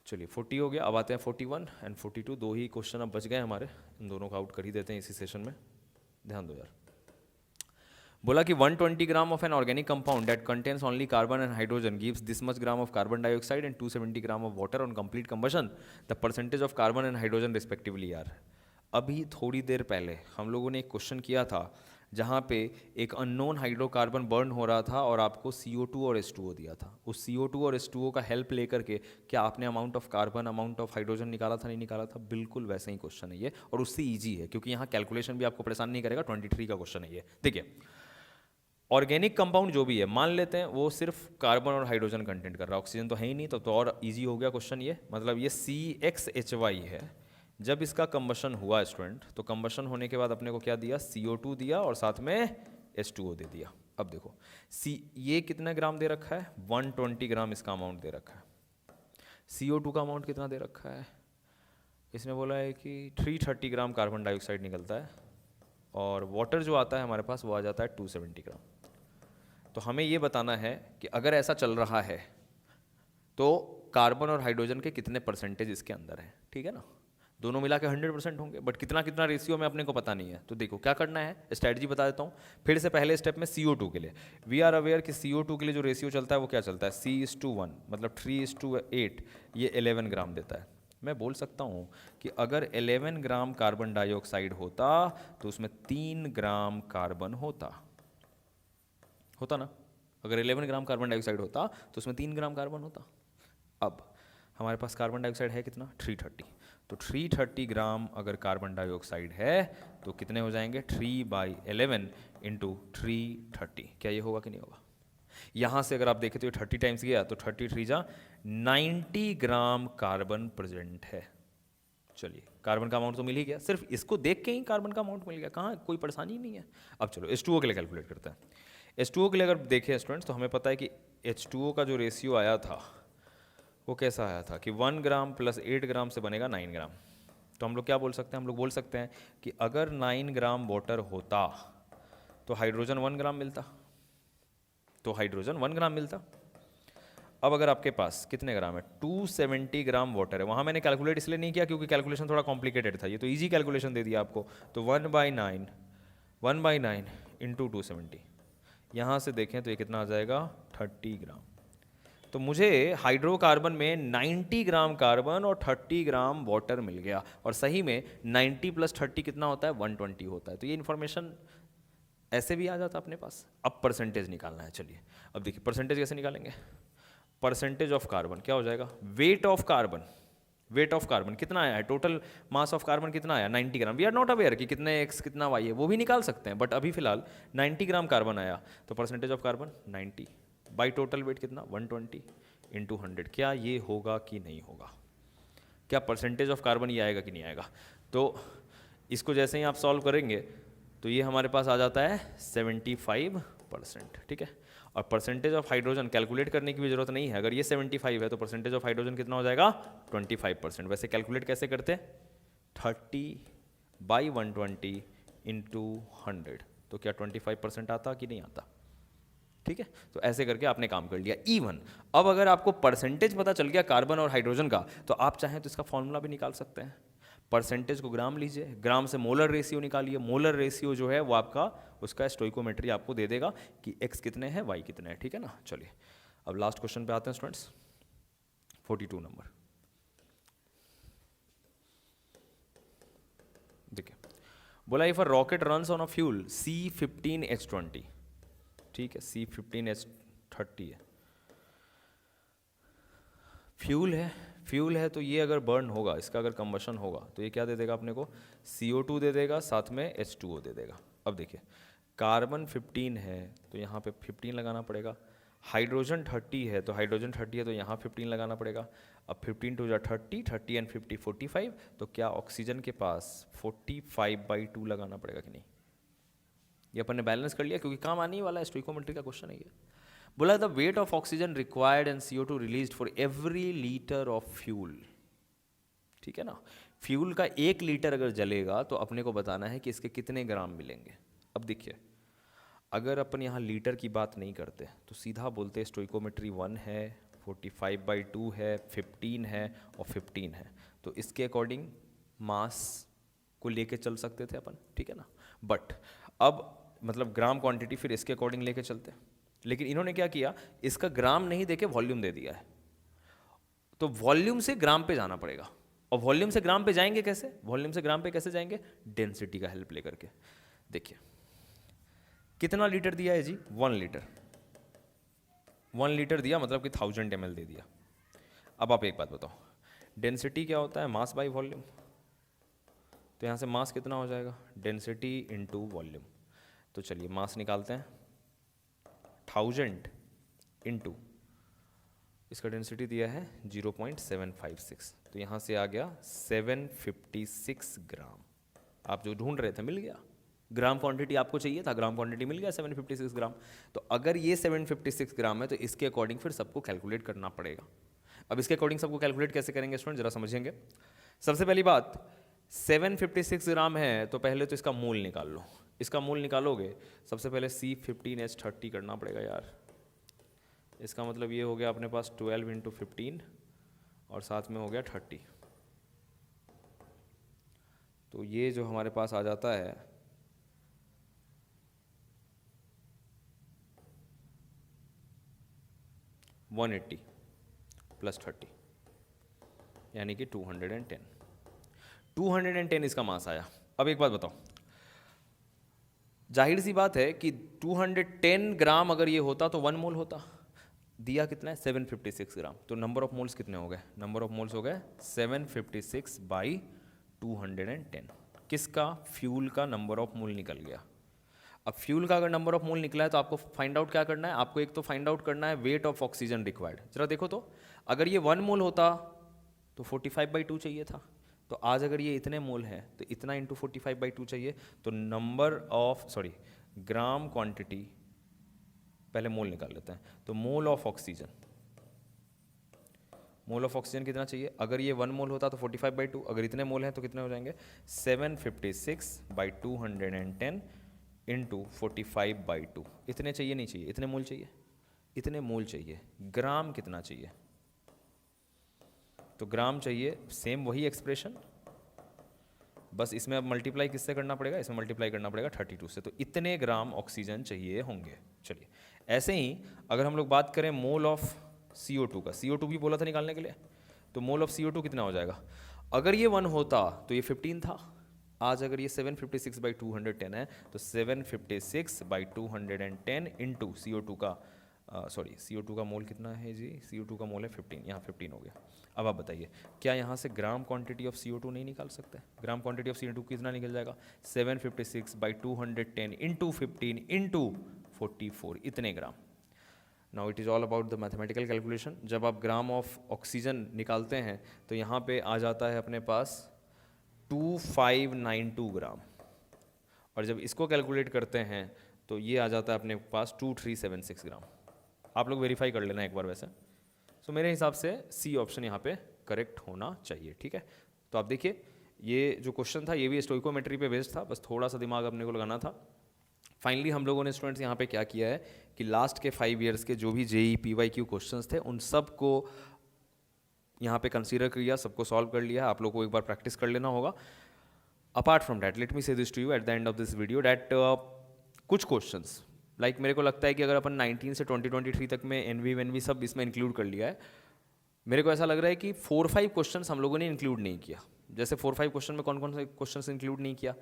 चलिए 40 हो गया, अब आते हैं 41 एंड 42, 2 ही क्वेश्चन अब बच गए हमारे, इन दोनों को आउट कर ही देते हैं इसी सेशन में। ध्यान दो यार, बोला कि 120 gram of an organic compound that contains only carbon and hydrogen gives this much gram of carbon dioxide and 270 gram of water on complete combustion, the percentage of carbon and hydrogen respectively are. अभी थोड़ी देर पहले हम लोगों ने एक question किया था जहाँ पे एक अननोन हाइड्रोकार्बन बर्न हो रहा था और आपको CO2 और H2O दिया था। उस CO2 और H2O का हेल्प लेकर के क्या आपने amount of carbon, amount of hydrogen निकाला था, नहीं निकाला था? बिल्कुल वैसे ही क्वेश्चन है ये, और उससे ईजी है क्योंकि यहाँ कैलकुलेशन भी आपको परेशान नहीं करेगा। 23 का क्वेश्चन है ये। देखिए, ऑर्गेनिक कंपाउंड जो भी है मान लेते हैं वो सिर्फ कार्बन और हाइड्रोजन कंटेंट कर रहा है, ऑक्सीजन तो है ही नहीं, तो और इजी हो गया क्वेश्चन ये। मतलब ये CXHY है। जब इसका कंबशन हुआ स्टूडेंट, तो कंबशन होने के बाद अपने को क्या दिया? CO2 दिया और साथ में H2O दे दिया। अब देखो ये कितना ग्राम दे रखा है? 120 ग्राम इसका अमाउंट दे रखा है। CO2 का अमाउंट कितना दे रखा है? इसने बोला है कि 330 ग्राम कार्बन डाइऑक्साइड निकलता है, और वाटर जो आता है हमारे पास वो आ जाता है 270 ग्राम। तो हमें ये बताना है कि अगर ऐसा चल रहा है तो कार्बन और हाइड्रोजन के कितने परसेंटेज इसके अंदर है, ठीक है ना? दोनों मिला के 100% होंगे, बट कितना कितना रेशियो में अपने को पता नहीं है। तो देखो क्या करना है, स्ट्रैटेजी बता देता हूँ फिर से। पहले स्टेप में CO2 के लिए वी आर अवेयर कि CO2 के लिए जो रेशियो चलता है वो क्या चलता है? C:1, मतलब 3:8, ये 11 ग्राम देता है। मैं बोल सकता हूँ कि अगर 11 ग्राम कार्बन डाइऑक्साइड होता तो उसमें 3 ग्राम कार्बन होता ना? अगर 11 ग्राम कार्बन डाइऑक्साइड होता तो उसमें 3 ग्राम कार्बन होता। अब हमारे पास कार्बन डाइऑक्साइड है कितना? 330। तो 330 ग्राम अगर कार्बन डाइऑक्साइड है तो कितने हो जाएंगे? 3/11 इंटू 330। क्या ये होगा कि नहीं होगा? यहाँ से अगर आप देखें तो ये 30 टाइम्स गया तो 33 जा 90 ग्राम कार्बन प्रेजेंट है। चलिए, कार्बन का अमाउंट तो मिल ही गया, सिर्फ इसको देख के ही कार्बन का अमाउंट मिल गया, कहाँ कोई परेशानी नहीं है। अब चलो H2O के लिए कैलकुलेट करते हैं। H2O के लिए अगर देखें स्टूडेंट्स तो हमें पता है कि H2O का जो रेशियो आया था वो कैसा आया था कि 1 ग्राम प्लस 8 ग्राम से बनेगा 9 ग्राम। तो हम लोग क्या बोल सकते हैं? हम लोग बोल सकते हैं कि अगर 9 ग्राम वाटर होता तो हाइड्रोजन 1 ग्राम मिलता, तो हाइड्रोजन 1 ग्राम मिलता। अब अगर आपके पास कितने ग्राम है? 270 ग्राम वाटर है। वहाँ मैंने कैलकुलेट इसलिए नहीं किया क्योंकि कैलकुलेशन थोड़ा कॉम्प्लिकेटेड था, ये तो इजी कैलकुलेशन दे दिया आपको। तो 1/9 इंटू 270, यहाँ से देखें तो ये कितना आ जाएगा? 30 ग्राम। तो मुझे हाइड्रोकार्बन में 90 ग्राम कार्बन और 30 ग्राम वाटर मिल गया, और सही में 90 + 30 कितना होता है? 120 होता है। तो ये इन्फॉर्मेशन ऐसे भी आ जाता अपने पास। अब परसेंटेज निकालना है। चलिए अब देखिए परसेंटेज कैसे निकालेंगे। परसेंटेज ऑफ कार्बन क्या हो जाएगा? Weight of carbon. Weight of carbon कितना आया है? टोटल मास ऑफ कार्बन कितना आया? 90 ग्राम। वी आर नॉट अवेयर कि कितने x कितना y है, वो भी निकाल सकते हैं, बट अभी फिलहाल 90 ग्राम कार्बन आया, तो percentage of carbon 90 by total weight कितना? 120 इंटू 100। क्या ये होगा कि नहीं होगा? क्या परसेंटेज ऑफ कार्बन ये आएगा कि नहीं आएगा? तो इसको जैसे ही आप सॉल्व करेंगे तो ये हमारे पास आ जाता है 75%, ठीक है। और परसेंटेज ऑफ हाइड्रोजन कैलकुलेट करने की भी जरूरत नहीं है, अगर ये 75 है तो परसेंटेज ऑफ हाइड्रोजन कितना हो जाएगा? 25%। वैसे कैलकुलेट कैसे करते हैं? 30/120 इंटू 100, तो क्या 25% आता कि नहीं आता? ठीक है, तो ऐसे करके आपने काम कर लिया। इवन अब अगर आपको परसेंटेज पता चल गया कार्बन और हाइड्रोजन का, तो आप चाहें तो इसका फॉर्मूला भी निकाल सकते हैं। परसेंटेज को ग्राम लीजिए, ग्राम से मोलर रेशियो निकालिए। मोलर रेशियो जो है वो आपका उसका स्टोइकोमेट्री आपको दे देगा कि x कितने हैं y कितने हैं, ठीक है ना। चलिए अब लास्ट क्वेश्चन पे आते हैं स्टूडेंट्स, 42 नंबर। देखिए बोला if a rocket runs on a fuel C15H20, ठीक है, C15H30 है, फ्यूल है तो ये अगर बर्न होगा, इसका अगर कंबशन होगा तो ये क्या दे देगा अपने को? CO2 दे देगा, साथ में H2O दे देगा। अब देखिए कार्बन 15 है तो यहाँ पे 15 लगाना पड़ेगा, हाइड्रोजन 30 है तो हाइड्रोजन 30 है तो यहाँ 15 लगाना पड़ेगा। अब 15 टू 30, 30 एंड 50 45, तो क्या ऑक्सीजन के पास 45/2 लगाना पड़ेगा कि नहीं? ये अपन ने बैलेंस कर लिया क्योंकि काम आने ही वाला है, स्टोइकोमेट्री का क्वेश्चन है ये। बोला the weight of oxygen required and CO2 released for every litre of fuel, ठीक है ना। फ्यूल का 1 लीटर अगर जलेगा तो अपने को बताना है कि इसके कितने ग्राम मिलेंगे। अब देखिए अगर अपन यहाँ लीटर की बात नहीं करते तो सीधा बोलते स्टोइकोमेट्री 1 है, 45/2 है, 15 है और 15 है, तो इसके अकॉर्डिंग मास को लेके चल सकते थे अपन, ठीक है ना। बट अब मतलब ग्राम क्वांटिटी फिर इसके अकॉर्डिंग लेके चलते, लेकिन इन्होंने क्या किया, इसका ग्राम नहीं देके वॉल्यूम दे दिया है, तो वॉल्यूम से ग्राम पे जाना पड़ेगा। और वॉल्यूम से ग्राम पे जाएंगे कैसे? वॉल्यूम से ग्राम पे कैसे जाएंगे? डेंसिटी का हेल्प लेकर के। देखिए कितना लीटर दिया है जी? 1 लीटर। 1 लीटर दिया मतलब कि 1000 ml दे दिया। अब आप एक बात बताओ, डेंसिटी क्या होता है? Mass by volume. तो यहाँ से मास कितना हो जाएगा? Density into volume. तो चलिए मास निकालते हैं, 1000 इनटू इसका डेंसिटी दिया है 0.756, तो यहाँ से आ गया 756 ग्राम। आप जो ढूंढ रहे थे मिल गया, ग्राम क्वांटिटी आपको चाहिए था, ग्राम क्वांटिटी मिल गया 756 ग्राम। तो अगर ये 756 ग्राम है तो इसके अकॉर्डिंग फिर सबको कैलकुलेट करना पड़ेगा। अब इसके अकॉर्डिंग सबको कैलकुलेट कैसे करेंगे स्टूडेंट, जरा समझेंगे। सबसे पहली बात, 756 ग्राम है तो पहले तो इसका मोल निकाल लो। इसका मोल निकालोगे, सबसे पहले C15H30 करना पड़ेगा यार। इसका मतलब ये हो गया अपने पास 12 × 15 और साथ में हो गया 30। तो ये जो हमारे पास आ जाता है 180 + 30 यानी कि 210। 210 इसका मास आया। अब एक बात बताओ, जाहिर सी बात है कि 210 ग्राम अगर ये होता तो 1 मोल होता। दिया कितना है? 756 ग्राम। तो नंबर ऑफ मोल्स कितने हो गए? नंबर ऑफ मोल्स हो गए 756/210। किसका? फ्यूल का नंबर ऑफ मोल निकल गया। अब फ्यूल का अगर नंबर ऑफ मोल निकला है तो आपको फाइंड आउट क्या करना है? आपको एक तो फाइंड आउट करना है वेट ऑफ ऑक्सीजन रिक्वायर्ड। जरा देखो तो, अगर ये 1 मोल होता तो 45/2 चाहिए था। तो आज अगर ये इतने मोल है तो इतना इंटू 45/2 चाहिए। तो ग्राम क्वांटिटी, पहले मोल निकाल लेते हैं। तो मोल ऑफ ऑक्सीजन कितना चाहिए? अगर ये 1 मोल होता तो 45/2, अगर इतने मोल हैं तो कितने हो जाएंगे? 756/210 इंटू 45/2। इतने चाहिए नहीं चाहिए? इतने मोल चाहिए, इतने मोल चाहिए। ग्राम कितना चाहिए? तो ग्राम चाहिए, सेम वही एक्सप्रेशन, बस इसमें अब मल्टीप्लाई किससे करना पड़ेगा? इसमें मल्टीप्लाई करना पड़ेगा 32 से। तो इतने ग्राम ऑक्सीजन चाहिए होंगे। चलिए, ऐसे ही अगर हम लोग बात करें मोल ऑफ CO2 का, CO2 भी बोला था निकालने के लिए, तो मोल ऑफ CO2 कितना हो जाएगा? अगर ये 1 होता तो ये 15 था। आज अगर ये 756/210 है तो 756/210 इंटू CO2 का CO2 का मोल कितना है जी? CO2 का मोल है 15, यहाँ 15 हो गया। अब आप बताइए, क्या यहाँ से ग्राम क्वांटिटी ऑफ CO2 नहीं निकाल सकते? ग्राम क्वांटिटी ऑफ CO2 कितना निकल जाएगा? 756/210 इंटू 15 इंटू 44, इतने gram. Now it is all about the mathematical calculation. जब आप ग्राम ऑफ ऑक्सीजन निकालते हैं तो यहाँ पे आ जाता है अपने पास 2592 ग्राम, और जब इसको कैलकुलेट करते हैं तो ये आ जाता है अपने पास 2376 ग्राम। आप लोग वेरीफाई कर लेना एक बार वैसे। सो मेरे हिसाब से सी ऑप्शन यहाँ पे करेक्ट होना चाहिए, ठीक है। तो आप देखिए, ये जो क्वेश्चन था ये भी स्टोइकोमेट्री पे बेस्ड था, बस थोड़ा सा दिमाग अपने को लगाना था। फाइनली हम लोगों ने स्टूडेंट्स यहाँ पे क्या किया है कि लास्ट के 5 ईयर्स के जो भी JEE PYQ क्वेश्चंस थे उन सब को यहाँ पे कंसीडर किया, सबको सॉल्व कर लिया। आप लोग को एक बार प्रैक्टिस कर लेना होगा। Apart from that, let me say this to you at the end of this video that कुछ क्वेश्चंस लाइक मेरे को लगता है कि अगर अपन 19 से 2023 तक में NV सब इसमें इंक्लूड कर लिया है, मेरे को ऐसा लग रहा है कि 4-5 क्वेश्चंस हम लोगों ने इंक्लूड नहीं किया। जैसे 4-5 क्वेश्चन में कौन कौन से क्वेश्चंस इंक्लूड नहीं किया?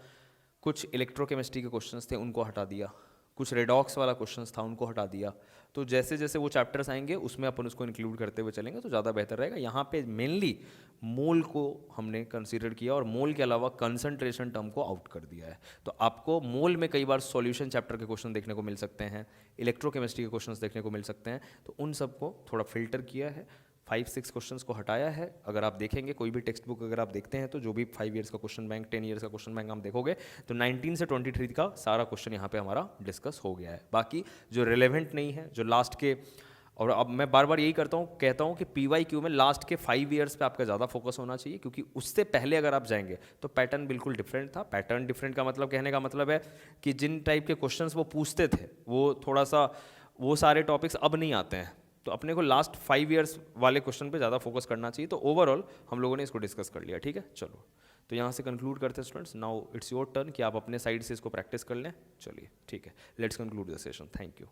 कुछ इलेक्ट्रोकेमिस्ट्री के क्वेश्चंस थे उनको हटा दिया, कुछ रेडॉक्स वाला क्वेश्चंस था उनको हटा दिया। तो जैसे जैसे वो चैप्टर्स आएंगे उसमें अपन उसको इंक्लूड करते हुए चलेंगे तो ज़्यादा बेहतर रहेगा। यहाँ पे मेनली मोल को हमने कंसीडर किया और मोल के अलावा कंसंट्रेशन टर्म को आउट कर दिया है। तो आपको मोल में कई बार सॉल्यूशन चैप्टर के क्वेश्चन देखने को मिल सकते हैं, इलेक्ट्रोकेमिस्ट्री के क्वेश्चंस देखने को मिल सकते हैं, तो उन सबको थोड़ा फिल्टर किया है, 5-6 क्वेश्चंस को हटाया है। अगर आप देखेंगे कोई भी टेक्स्ट बुक अगर आप देखते हैं तो जो भी 5 ईयर्स का क्वेश्चन बैंक, 10 ईयर्स का क्वेश्चन बैंक आप देखोगे तो 19 से 23 का सारा क्वेश्चन यहाँ पे हमारा डिस्कस हो गया है। बाकी जो रिलेवेंट नहीं है, जो लास्ट के, और अब मैं बार बार यही कहता हूँ कि PYQ में लास्ट के 5 ईयर्स पे आपका ज़्यादा फोकस होना चाहिए, क्योंकि उससे पहले अगर आप जाएंगे तो पैटर्न बिल्कुल डिफरेंट था। पैटर्न डिफरेंट का मतलब, कहने का मतलब है कि जिन टाइप के क्वेश्चंस वो पूछते थे वो सारे टॉपिक्स अब नहीं आते हैं। तो अपने को लास्ट 5 ईयर्स वाले क्वेश्चन पे ज़्यादा फोकस करना चाहिए। तो ओवरऑल हम लोगों ने इसको डिस्कस कर लिया, ठीक है। चलो, तो यहाँ से कंक्लूड करते हैं students. Now it's your turn कि आप अपने साइड से इसको प्रैक्टिस कर लें। चलिए ठीक है, let's conclude the session. Thank you.